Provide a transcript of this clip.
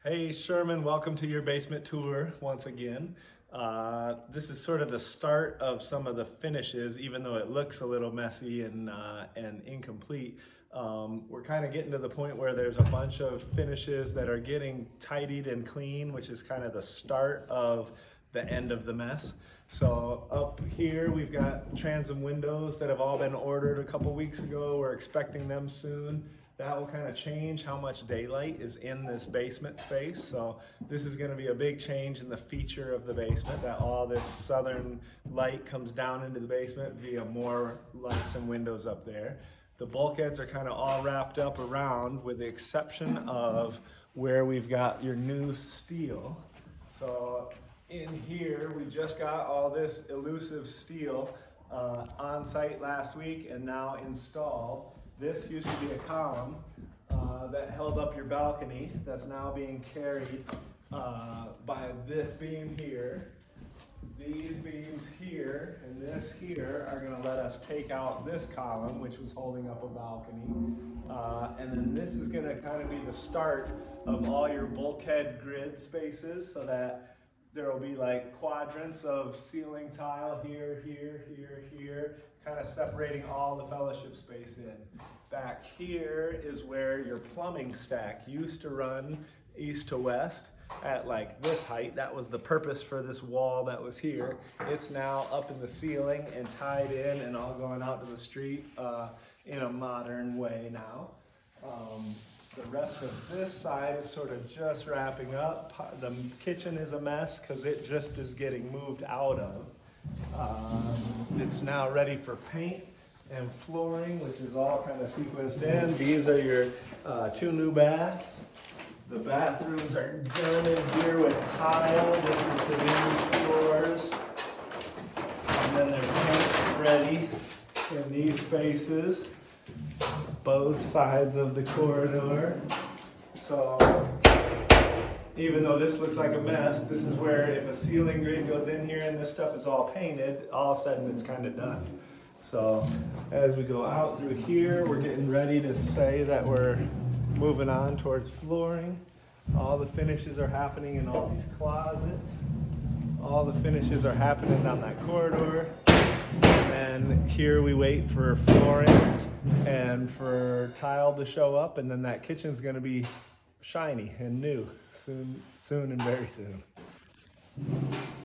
Hey Sherman, welcome to your basement tour once again. This is sort of the start of some of the finishes, even though it looks a little messy and incomplete. We're kind of getting to the point where there's a bunch of finishes that are getting tidied and clean, which is kind of the start of the end of the mess. So up here we've got transom windows that have all been ordered a couple weeks ago. We're expecting them soon. That will kind of change how much daylight is in this basement space. So this is going to be a big change in the feature of the basement, that all this southern light comes down into the basement via more lights and windows up there. The bulkheads are kind of all wrapped up around, with the exception of where we've got your new steel. So in here, we just got all this elusive steel on site last week and now installed. This used to be a column that held up your balcony that's now being carried by this beam here. These beams here and this here are going to let us take out this column, which was holding up a balcony. And then this is going to kind of be the start of all your bulkhead grid spaces, so that there will be like quadrants of ceiling tile here, here, here, here, kind of separating all the fellowship space in. Back here is where your plumbing stack used to run east to west at like this height. That was the purpose for this wall that was here. It's now up in the ceiling and tied in and all going out to the street in a modern way now. The rest of this side is sort of just wrapping up. The kitchen is a mess because it just is getting moved out of. It's now ready for paint and flooring, which is all kind of sequenced in. These are your two new baths. The bathrooms are done in here with tile. This is the new floors. And then they're paint ready in these spaces, both sides of the corridor. So even though this looks like a mess, this is where if a ceiling grid goes in here and this stuff is all painted, all of a sudden it's kind of done. So as we go out through here, we're getting ready to say that we're moving on towards flooring. All the finishes are happening in all these closets. All the finishes are happening down that corridor. And then here we wait for flooring and for tile to show up, and then that kitchen's gonna be shiny and new soon and very soon.